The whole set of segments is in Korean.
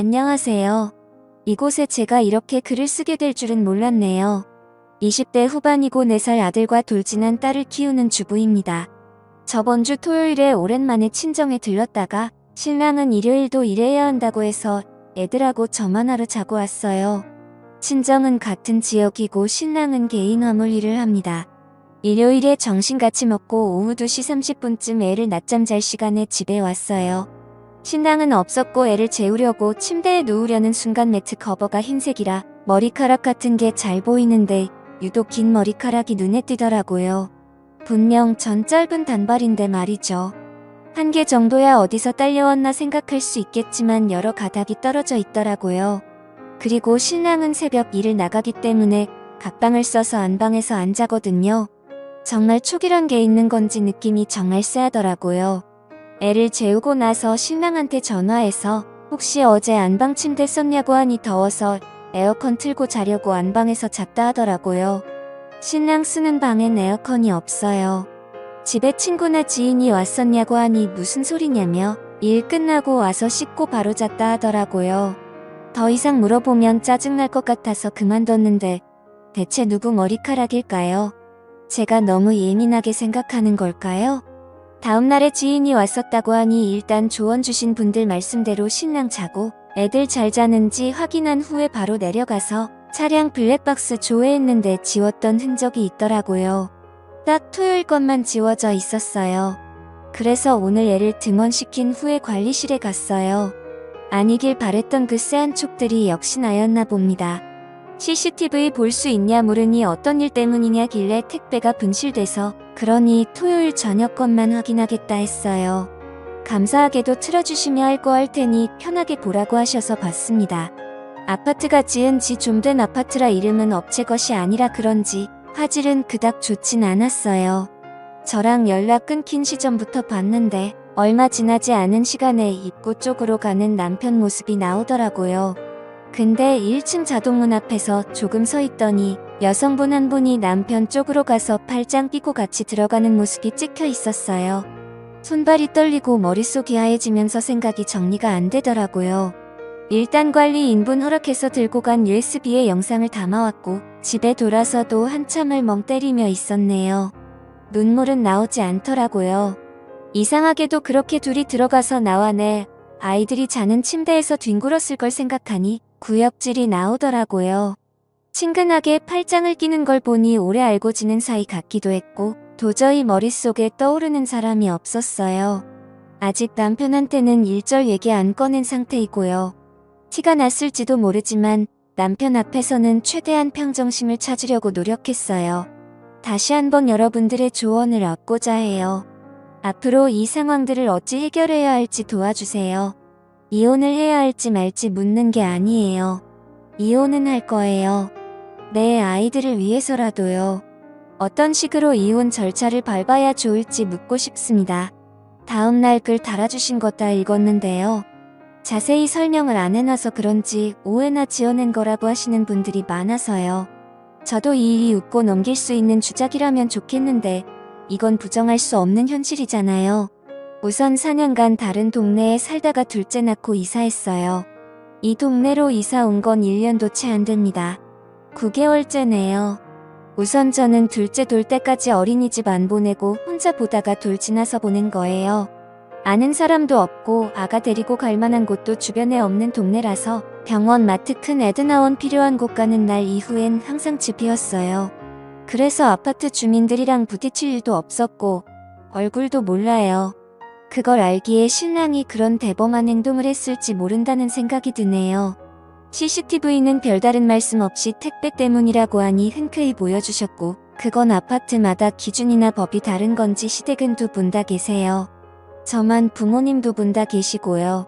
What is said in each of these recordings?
안녕하세요. 이곳에 제가 이렇게 글을 쓰게 될 줄은 몰랐네요. 20대 후반이고 4살 아들과 돌진한 딸을 키우는 주부입니다. 저번 주 토요일에 오랜만에 친정에 들렀다가 신랑은 일요일도 일해야 한다고 해서 애들하고 저만 하루 자고 왔어요. 친정은 같은 지역이고 신랑은 개인 화물 일을 합니다. 일요일에 점심같이 먹고 오후 2시 30분쯤 애를 낮잠 잘 시간에 집에 왔어요. 신랑은 없었고 애를 재우려고 침대에 누우려는 순간 매트 커버가 흰색이라 머리카락 같은 게 잘 보이는데 유독 긴 머리카락이 눈에 띄더라고요. 분명 전 짧은 단발인데 말이죠. 한 개 정도야 어디서 딸려왔나 생각할 수 있겠지만 여러 가닥이 떨어져 있더라고요. 그리고 신랑은 새벽 일을 나가기 때문에 각방을 써서 안방에서 안 자거든요. 정말 촉이란 게 있는 건지 느낌이 정말 쎄하더라고요. 애를 재우고 나서 신랑한테 전화해서 혹시 어제 안방 침대 썼냐고 하니 더워서 에어컨 틀고 자려고 안방에서 잤다 하더라고요. 신랑 쓰는 방엔 에어컨이 없어요. 집에 친구나 지인이 왔었냐고 하니 무슨 소리냐며 일 끝나고 와서 씻고 바로 잤다 하더라고요. 더 이상 물어보면 짜증날 것 같아서 그만뒀는데 대체 누구 머리카락일까요? 제가 너무 예민하게 생각하는 걸까요? 다음날에 지인이 왔었다고 하니 일단 조언 주신 분들 말씀대로 신랑 자고 애들 잘 자는지 확인한 후에 바로 내려가서 차량 블랙박스 조회했는데 지웠던 흔적이 있더라고요. 딱 토요일 것만 지워져 있었어요. 그래서 오늘 애를 등원시킨 후에 관리실에 갔어요. 아니길 바랬던 그 쎄한 촉들이 역시 나였나 봅니다. CCTV 볼 수 있냐 물으니 어떤 일 때문이냐길래 택배가 분실돼서 그러니 토요일 저녁 것만 확인하겠다 했어요. 감사하게도 틀어주시며 할 거 할 테니 편하게 보라고 하셔서 봤습니다. 아파트가 지은 지 좀 된 아파트라 이름은 업체 것이 아니라 그런지 화질은 그닥 좋진 않았어요. 저랑 연락 끊긴 시점부터 봤는데 얼마 지나지 않은 시간에 입구 쪽으로 가는 남편 모습이 나오더라고요. 근데 1층 자동문 앞에서 조금 서 있더니 여성분 한 분이 남편 쪽으로 가서 팔짱 끼고 같이 들어가는 모습이 찍혀 있었어요. 손발이 떨리고 머릿속이 하얘지면서 생각이 정리가 안 되더라고요. 일단 관리인분 허락해서 들고 간 USB에 영상을 담아왔고 집에 돌아서도 한참을 멍 때리며 있었네요. 눈물은 나오지 않더라고요. 이상하게도 그렇게 둘이 들어가서 나와내 아이들이 자는 침대에서 뒹굴었을 걸 생각하니 구역질이 나오더라고요. 친근하게 팔짱을 끼는 걸 보니 오래 알고 지낸 사이 같기도 했고 도저히 머릿속에 떠오르는 사람이 없었어요. 아직 남편한테는 일절 얘기 안 꺼낸 상태이고요. 티가 났을지도 모르지만 남편 앞에서는 최대한 평정심을 찾으려고 노력했어요. 다시 한번 여러분들의 조언을 얻고자 해요. 앞으로 이 상황들을 어찌 해결해야 할지 도와주세요. 이혼을 해야 할지 말지 묻는 게 아니에요. 이혼은 할 거예요. 내 아이들을 위해서라도요. 어떤 식으로 이혼 절차를 밟아야 좋을지 묻고 싶습니다. 다음날 글 달아주신 거 다 읽었는데요. 자세히 설명을 안 해놔서 그런지 오해나 지어낸 거라고 하시는 분들이 많아서요. 저도 이 일이 웃고 넘길 수 있는 주작이라면 좋겠는데 이건 부정할 수 없는 현실이잖아요. 우선 4년간 다른 동네에 살다가 둘째 낳고 이사했어요. 이 동네로 이사 온 건 1년도 채 안 됩니다. 9개월째네요. 우선 저는 둘째 돌 때까지 어린이집 안 보내고 혼자 보다가 돌 지나서 보낸 거예요. 아는 사람도 없고 아가 데리고 갈 만한 곳도 주변에 없는 동네라서 병원, 마트, 큰 애드나원 필요한 곳 가는 날 이후엔 항상 집이었어요. 그래서 아파트 주민들이랑 부딪힐 일도 없었고 얼굴도 몰라요. 그걸 알기에 신랑이 그런 대범한 행동을 했을지 모른다는 생각이 드네요. CCTV는 별다른 말씀 없이 택배 때문이라고 하니 흔쾌히 보여주셨고 그건 아파트마다 기준이나 법이 다른 건지 시댁은 두 분 다 계세요. 저만 부모님 두 분 다 계시고요.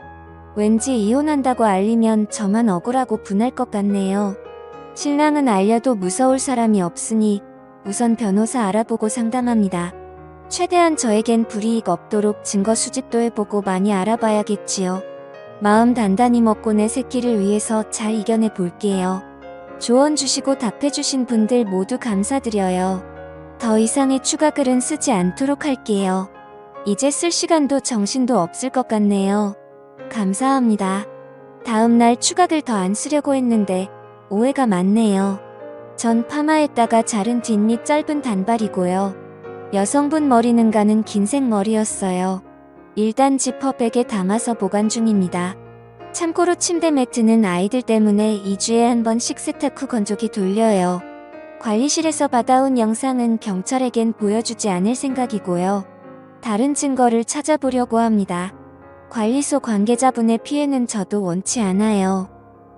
왠지 이혼한다고 알리면 저만 억울하고 분할 것 같네요. 신랑은 알려도 무서울 사람이 없으니 우선 변호사 알아보고 상담합니다. 최대한 저에겐 불이익 없도록 증거 수집도 해보고 많이 알아봐야겠지요. 마음 단단히 먹고 내 새끼를 위해서 잘 이겨내 볼게요. 조언 주시고 답해주신 분들 모두 감사드려요. 더 이상의 추가 글은 쓰지 않도록 할게요. 이제 쓸 시간도 정신도 없을 것 같네요. 감사합니다. 다음날 추각을 더 안 쓰려고 했는데 오해가 많네요. 전 파마했다가 자른 뒷밑 짧은 단발이고요. 여성분 머리는 가는 긴 생머리였어요. 일단 지퍼백에 담아서 보관 중입니다. 참고로 침대 매트는 아이들 때문에 2주에 한 번씩 세탁 후 건조기 돌려요. 관리실에서 받아온 영상은 경찰에겐 보여주지 않을 생각이고요. 다른 증거를 찾아보려고 합니다. 관리소 관계자분의 피해는 저도 원치 않아요.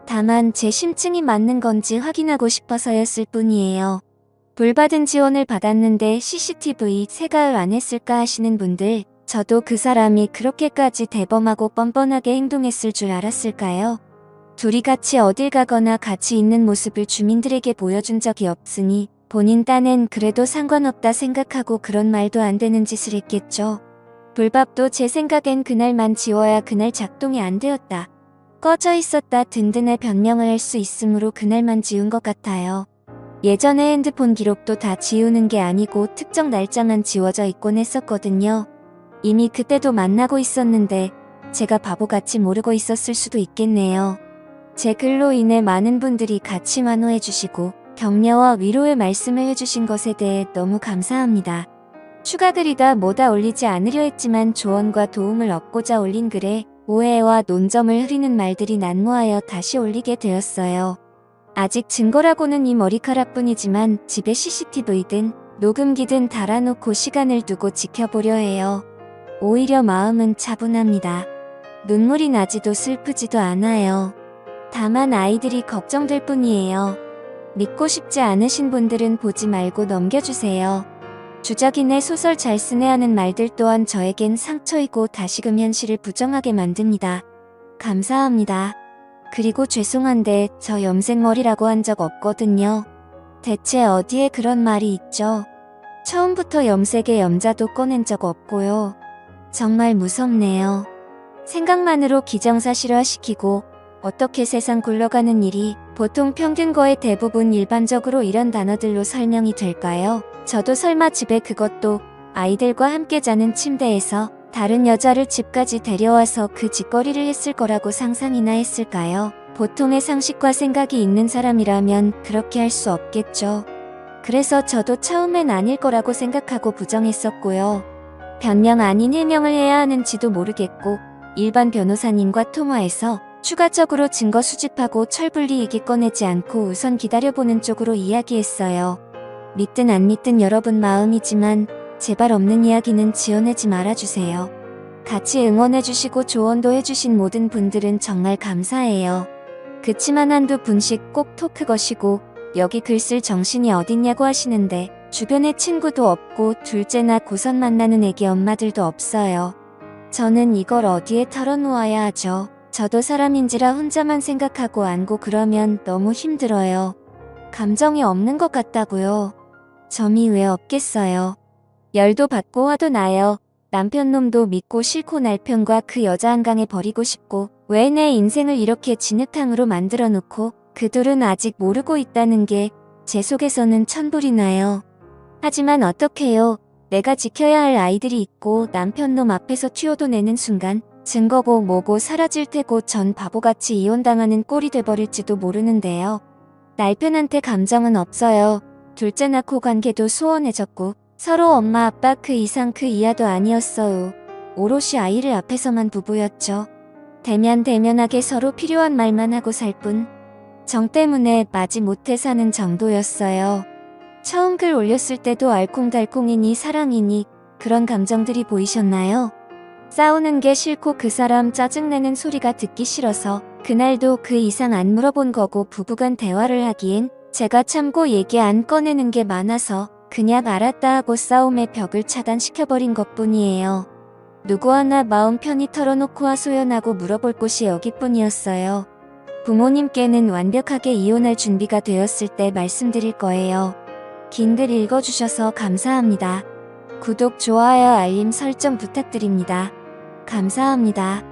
다만 제 심증이 맞는 건지 확인하고 싶어서였을 뿐이에요. 불받은 지원을 받았는데 CCTV 생각을 안 했을까 하시는 분들, 저도 그 사람이 그렇게까지 대범하고 뻔뻔하게 행동했을 줄 알았을까요? 둘이 같이 어딜 가거나 같이 있는 모습을 주민들에게 보여준 적이 없으니 본인 딴엔 그래도 상관없다 생각하고 그런 말도 안 되는 짓을 했겠죠. 불밥도 제 생각엔 그날만 지워야 그날 작동이 안 되었다. 꺼져 있었다 든든해 변명을 할 수 있으므로 그날만 지운 것 같아요. 예전에 핸드폰 기록도 다 지우는 게 아니고 특정 날짜만 지워져 있곤 했었거든요. 이미 그때도 만나고 있었는데 제가 바보같이 모르고 있었을 수도 있겠네요. 제 글로 인해 많은 분들이 같이 환호해주시고 격려와 위로의 말씀을 해주신 것에 대해 너무 감사합니다. 추가 글이다 뭐다 올리지 않으려 했지만 조언과 도움을 얻고자 올린 글에 오해와 논점을 흐리는 말들이 난무하여 다시 올리게 되었어요. 아직 증거라고는 이 머리카락뿐이지만 집에 CCTV든 녹음기든 달아놓고 시간을 두고 지켜보려 해요. 오히려 마음은 차분합니다. 눈물이 나지도 슬프지도 않아요. 다만 아이들이 걱정될 뿐이에요. 믿고 싶지 않으신 분들은 보지 말고 넘겨주세요. 주적이네 소설 잘 쓰네 하는 말들 또한 저에겐 상처이고 다시금 현실을 부정하게 만듭니다. 감사합니다. 그리고 죄송한데 저 염색머리라고 한 적 없거든요. 대체 어디에 그런 말이 있죠? 처음부터 염색에 염자도 꺼낸 적 없고요. 정말 무섭네요. 생각만으로 기정사실화시키고 어떻게 세상 굴러가는 일이 보통 평균 거의 대부분 일반적으로 이런 단어들로 설명이 될까요? 저도 설마 집에 그것도 아이들과 함께 자는 침대에서 다른 여자를 집까지 데려와서 그 짓거리를 했을 거라고 상상이나 했을까요? 보통의 상식과 생각이 있는 사람이라면 그렇게 할 수 없겠죠. 그래서 저도 처음엔 아닐 거라고 생각하고 부정했었고요. 변명 아닌 해명을 해야 하는지도 모르겠고 일반 변호사님과 통화해서 추가적으로 증거 수집하고 철분리 얘기 꺼내지 않고 우선 기다려보는 쪽으로 이야기했어요. 믿든 안 믿든 여러분 마음이지만 제발 없는 이야기는 지어내지 말아주세요. 같이 응원해주시고 조언도 해주신 모든 분들은 정말 감사해요. 그치만 한두 분씩 꼭 토크 거시고 여기 글 쓸 정신이 어딨냐고 하시는데 주변에 친구도 없고 둘째나 고선 만나는 애기 엄마들도 없어요. 저는 이걸 어디에 털어놓아야 하죠. 저도 사람인지라 혼자만 생각하고 안고 그러면 너무 힘들어요. 감정이 없는 것 같다고요. 점이 왜 없겠어요. 열도 받고 화도 나요. 남편 놈도 믿고 싫고 남편과 그 여자 한강에 버리고 싶고 왜 내 인생을 이렇게 진흙탕으로 만들어 놓고 그들은 아직 모르고 있다는 게 제 속에서는 천불이 나요. 하지만 어떡해요. 내가 지켜야 할 아이들이 있고 남편 놈 앞에서 튀어도 내는 순간 증거고 뭐고 사라질 테고 전 바보같이 이혼당하는 꼴이 돼버릴지도 모르는데요. 남편한테 감정은 없어요. 둘째 낳고 관계도 소원해졌고 서로 엄마 아빠 그 이상 그 이하도 아니었어요. 오롯이 아이를 앞에서만 부부였죠. 대면대면하게 서로 필요한 말만 하고 살 뿐. 정 때문에 마지 못해 사는 정도였어요. 처음 글 올렸을 때도 알콩달콩이니 사랑이니 그런 감정들이 보이셨나요? 싸우는 게 싫고 그 사람 짜증내는 소리가 듣기 싫어서 그날도 그 이상 안 물어본 거고 부부간 대화를 하기엔 제가 참고 얘기 안 꺼내는 게 많아서 그냥 알았다 하고 싸움의 벽을 차단시켜버린 것뿐이에요. 누구 하나 마음 편히 털어놓고 하소연하고 물어볼 곳이 여기뿐이었어요. 부모님께는 완벽하게 이혼할 준비가 되었을 때 말씀드릴 거예요. 긴 글 읽어주셔서 감사합니다. 구독, 좋아요, 알림 설정 부탁드립니다. 감사합니다.